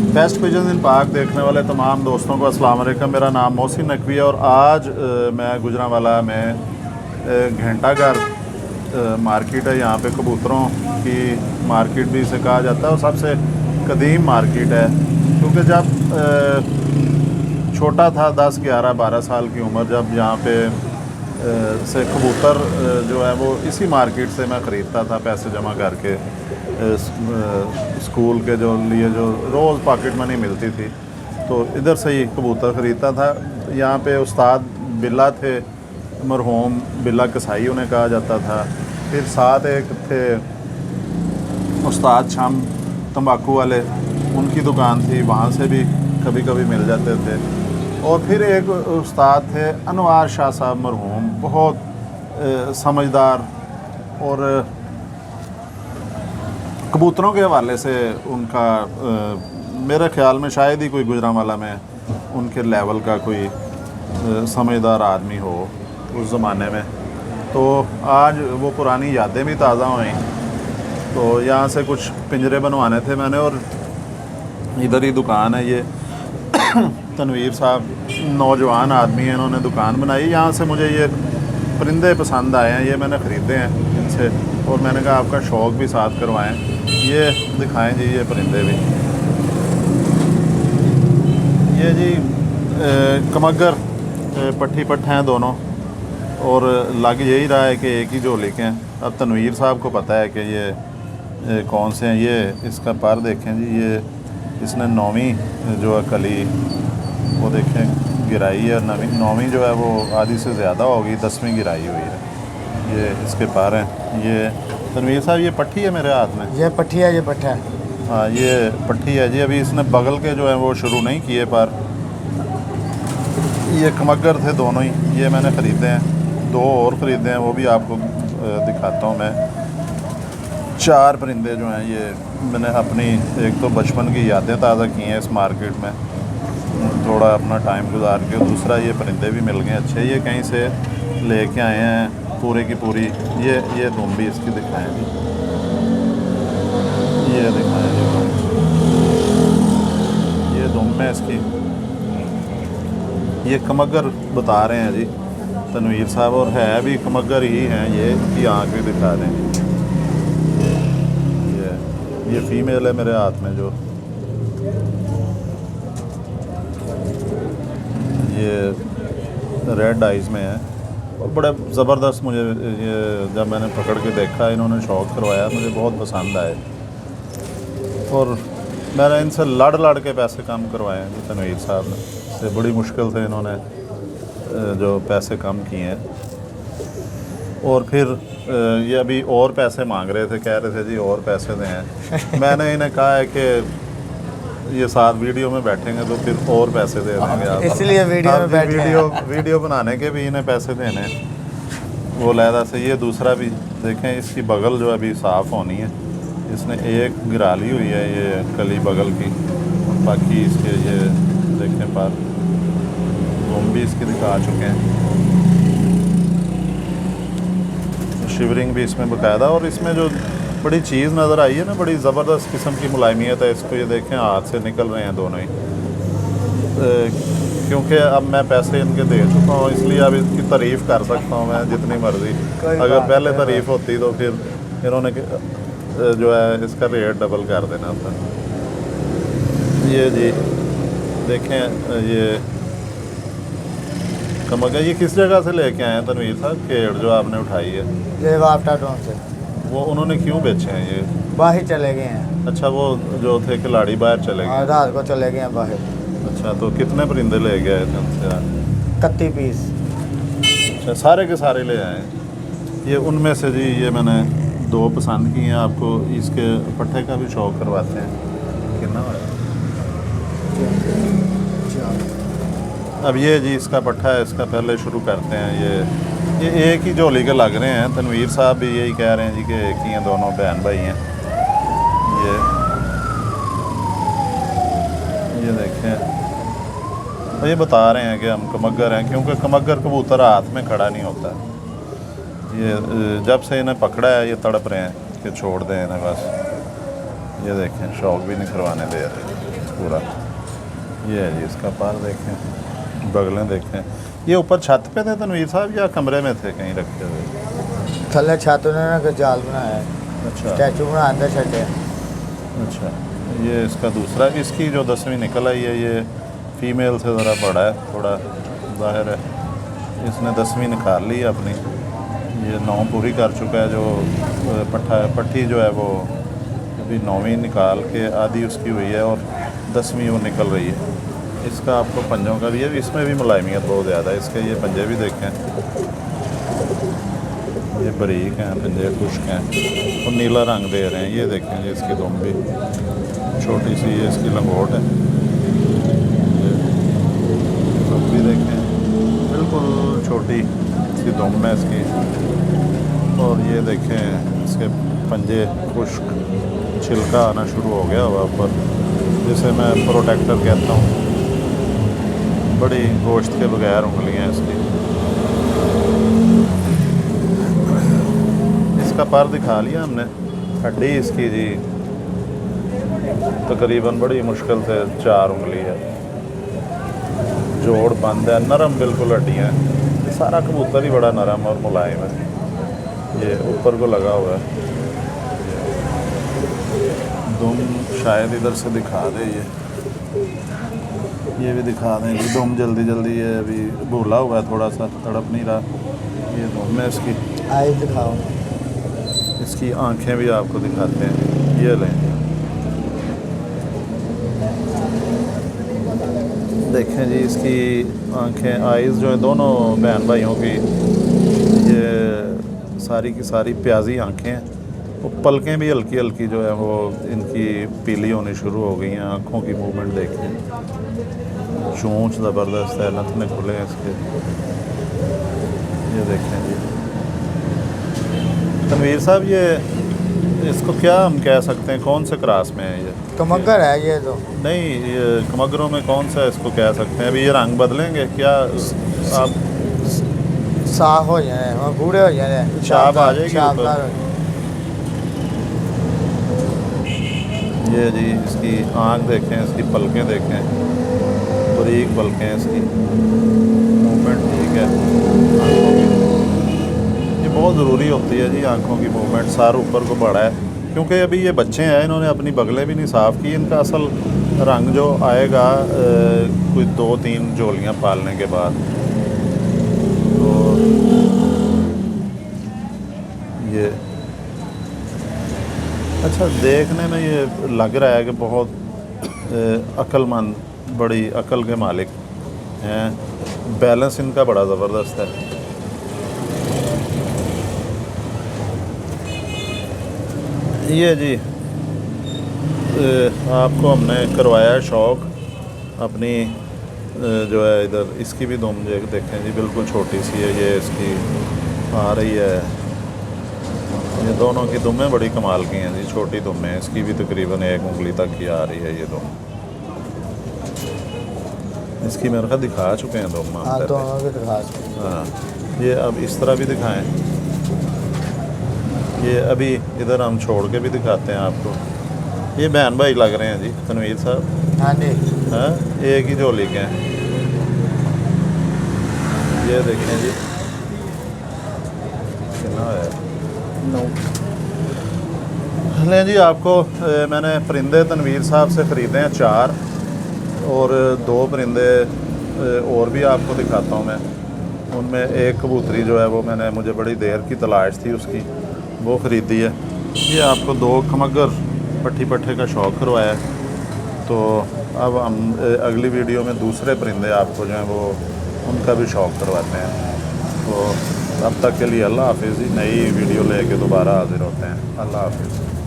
Best pigeon इन पाक देखने वाले तमाम दोस्तों को अस्सलाम वालेकुम। मेरा नाम मोहसिन नकवी है और आज मैं गुजरांवाला में घंटा घर मार्केट है। यहाँ पे कबूतरों की मार्केट भी इसे कहा जाता है और सबसे कदीम मार्केट है, क्योंकि जब छोटा था 10, 11, 12 साल की उम्र, जब यहाँ पे से कबूतर जो है वो इसी मार्केट से मैं ख़रीदता था पैसे जमा करके। स्कूल के जो लिए जो रोज़ पॉकेट मनी मिलती थी तो इधर से ही कबूतर ख़रीदता था। यहाँ पे उस्ताद बिल्ला थे, मरहूम बिल्ला कसाई उन्हें कहा जाता था। फिर साथ एक थे उस्ताद शाम तंबाकू वाले, उनकी दुकान थी, वहाँ से भी कभी कभी मिल जाते थे। और फिर एक उस्ताद थे अनवार शाह साहब मरहूम, बहुत समझदार और कबूतरों के हवाले से उनका मेरे ख़्याल में शायद ही कोई गुजरांवाला में उनके लेवल का कोई समझदार आदमी हो उस ज़माने में। तो आज वो पुरानी यादें भी ताज़ा हुई। तो यहाँ से कुछ पिंजरे बनवाने थे मैंने, और इधर ही दुकान है। ये तनवीर साहब नौजवान आदमी हैं, इन्होंने दुकान बनाई। यहाँ से मुझे ये परिंदे पसंद आए हैं, ये मैंने ख़रीदे हैं इनसे, और मैंने कहा आपका शौक़ भी साथ करवाएं। ये दिखाएं जी, ये परिंदे भी, ये जी कमगर पट्टी पट्टे हैं दोनों, और लग यही रहा है कि एक ही जोली के हैं। अब तनवीर साहब को पता है कि ये कौन से हैं। ये इसका पर देखें जी, ये इसने 9वीं जो है कली वो देखें गिराई है। 9वीं जो है वो आधी से ज़्यादा होगी, 10वीं गिराई हुई है। ये इसके पर हैं। ये तनवीर साहब ये पट्टी है मेरे हाथ में, ये पट्टी है, ये पट्टा है। हाँ ये पट्टी है जी। अभी इसने बगल के जो है वो शुरू नहीं किए, पर ये कमगर थे दोनों ही, ये मैंने ख़रीदे हैं। 2 और ख़रीदे हैं, वो भी आपको दिखाता हूँ मैं। 4 परिंदे जो हैं ये मैंने अपनी एक तो बचपन की यादें ताज़ा की हैं इस मार्केट में, थोड़ा अपना टाइम गुजार के। दूसरा ये परिंदे भी मिल गए अच्छे, ये कहीं से लेके आए हैं पूरे की पूरी। ये दुम भी इसकी दिखाएं जी, ये दिखाएं जी, ये दुम है इसकी। ये कमगर बता रहे हैं जी तनवीर साहब, और है भी कमगर ही हैं। ये की आँख भी दिखा रहे हैं। ये फीमेल है मेरे हाथ में जो, ये रेड आइज़ में है और बड़े ज़बरदस्त। मुझे ये जब मैंने पकड़ के देखा, इन्होंने शौक़ करवाया, मुझे बहुत पसंद आए और मैंने इनसे लड़ के पैसे कम करवाए हैं तनवीर साहब ने से। बड़ी मुश्किल से इन्होंने जो पैसे कम किए हैं। और फिर ये अभी और पैसे मांग रहे थे, कह रहे थे जी और पैसे दें। मैंने इन्हें कहा है कि ये साथ वीडियो में बैठेंगे तो फिर और पैसे दे देंगे आप, इसलिए वीडियो बनाने के भी इन्हें पैसे देने वो लहदा से। ये दूसरा भी देखें, इसकी बगल जो अभी साफ़ होनी है। इसने एक गिरा ली हुई है ये कली बगल की, बाकी इसके ये देखें पर घूम भी इसकी दिखा चुके हैं। शिवरिंग भी इसमें बकायदा, और इसमें जो बड़ी चीज़ नज़र आई है ना, बड़ी ज़बरदस्त किस्म की मुलायमियत है इसको। ये देखें हाथ से निकल रहे हैं दोनों ही, क्योंकि अब मैं पैसे इनके दे चुका हूँ, इसलिए अब इसकी तारीफ़ कर सकता हूँ मैं जितनी मर्ज़ी। अगर पहले तारीफ़ होती तो फिर इन्होंने जो है इसका रेट डबल कर देना था। ये जी देखें, ये कमगर ये किस जगह से लेके आए हैं तनवीर साहब? केड़ जो आपने उठाई है ये वाफ्टा टाउन से। वो उन्होंने क्यों बेचे हैं ये? बाहर चले गए हैं। अच्छा, वो जो थे खिलाड़ी बाहर चले गए? रात को चले गए हैं बाहर। अच्छा, तो कितने परिंदे ले गए थे उनसे? 31 पीस। अच्छा, सारे के सारे ले आए? ये उनमें से जी ये मैंने 2 पसंद किए हैं। आपको इसके पट्टे का भी शौक़ करवाते हैं। कितना है? अब ये जी इसका पट्टा है, इसका पहले शुरू करते हैं। ये एक ही झोली के लग रहे हैं। तनवीर साहब भी यही कह रहे हैं जी कि एक ही हैं, दोनों बहन भाई हैं। ये देखें, ये बता रहे हैं कि हम कमगर हैं, क्योंकि कमगर कबूतर हाथ में खड़ा नहीं होता। ये जब से इन्हें पकड़ा है ये तड़प रहे हैं कि छोड़ दें इन्हें बस। ये देखें, शौक़ भी नहीं करवाने दे रहे। पूरा। ये है जी इसका पर देखें, बगलें देखें। ये ऊपर छत पे थे तनवीर साहब या कमरे में थे कहीं रखे हुए? थले छत उन्होंने का जाल बनाया है, अच्छा स्टैचू बना अंदर छटे। अच्छा। ये इसका दूसरा, इसकी जो 10वीं निकल आई है ये फ़ीमेल से ज़रा बड़ा है थोड़ा, ज़ाहिर है इसने 10वीं निकाल ली है अपनी। ये 9 पूरी कर चुका है, जो पट्टी जो है वो अभी 9वीं निकाल के आधी उसकी हुई है और 10वीं वो निकल रही है। इसका आपको पंजों का भी है, इसमें भी मुलायमियत बहुत ज़्यादा है। इसके ये पंजे भी देखें, ये बारीक हैं पंजे, खुश्क हैं और नीला रंग दे रहे हैं। ये देखें जी इसकी दुम भी छोटी सी, ये इसकी लंगोट है। दुम भी देखें, बिल्कुल छोटी सी दुम है इसकी। और ये देखें इसके पंजे खुश्क, छिलका आना शुरू हो गया हुआ ऊपर, जिसे मैं प्रोटेक्टर कहता हूँ। बड़ी गोश्त के बगैर उंगलियाँ इसकी। इसका पर दिखा लिया हमने। हड्डी इसकी जी तकरीबन बड़ी मुश्किल से 4 उंगली है, जोड़ बंद है, नरम बिल्कुल हड्डियाँ हैं। ये सारा कबूतर ही बड़ा नरम और मुलायम है। ये ऊपर को लगा हुआ है। दुम शायद इधर से दिखा दे, ये भी दिखा दें जी। दुम जल्दी जल्दी ये अभी भूला हुआ है, थोड़ा सा तड़प नहीं रहा। ये दुम है इसकी। आई दिखाओ। इसकी आंखें भी आपको दिखाते हैं, ये लें देखें जी इसकी आंखें, आइज़ जो है दोनों बहन भाइयों की, ये सारी की सारी प्याजी आंखें हैं। वो पलकें भी हल्की हल्की जो है वो इनकी पीली होनी शुरू हो गई हैं। आँखों की मूवमेंट देखें, चोंच ज़बरदस्त है, नथने खुले हैं इसके। ये देखें जी तनवीर साहब, ये इसको क्या हम कह सकते हैं, कौन से क्रास में है ये? कमगर है ये तो। नहीं, ये कमगरों में कौन सा इसको कह सकते हैं? अभी ये रंग बदलेंगे क्या आप? साफ हो जाए और बूढ़े हो जाए, छाप आ जाएगी शानदार। ये जी इसकी आँख देखें, इसकी पलकें देखें, बारीक पलकें हैं इसकी, मूवमेंट ठीक है आँखों की। ये बहुत ज़रूरी होती है जी आँखों की मूवमेंट। सार ऊपर को बढ़ा है क्योंकि अभी ये बच्चे हैं, इन्होंने अपनी बगलें भी नहीं साफ़ की। इनका असल रंग जो आएगा कोई 2-3 जोलियाँ पालने के बाद। तो ये अच्छा, देखने में ये लग रहा है कि बहुत अक्लमंद, बड़ी अकल के मालिक हैं। बैलेंस इनका बड़ा ज़बरदस्त है। ये जी आपको हमने करवाया है शौक़ अपनी जो है इधर। इसकी भी दुम देखें जी, बिल्कुल छोटी सी है। ये इसकी आ रही है, ये दोनों की दुमें बड़ी कमाल की हैं जी, छोटी दुमें। इसकी भी तकरीबन 1 उंगली तक की आ रही है ये दुम। इसकी मेरे ख्याल दिखा चुके हैं दुम। हाँ, दोनों भी दिखा। हाँ, ये अब इस तरह भी दिखाएं। ये अभी इधर हम छोड़ के भी दिखाते हैं आपको। ये बहन भाई लग रहे हैं जी तनवीर साहब। हाँ जी, हाँ, एक ही जोली के हैं। ये देखें जी कितना है। लें जी, आपको मैंने परिंदे तनवीर साहब से ख़रीदे हैं 4 और 2 परिंदे और भी आपको दिखाता हूँ मैं। उनमें एक कबूतरी जो है वो मैंने, मुझे बड़ी देर की तलाश थी उसकी, वो ख़रीदी है। ये आपको 2 खमगर पट्टी पट्टे का शौक़ करवाया है। तो अब हम अगली वीडियो में दूसरे परिंदे आपको जो हैं वो उनका भी शौक़ करवाते हैं। तो तब तक के लिए अल्लाह हाफिज़। नई वीडियो लेके दोबारा हाज़िर होते हैं। अल्लाह हाफिज़।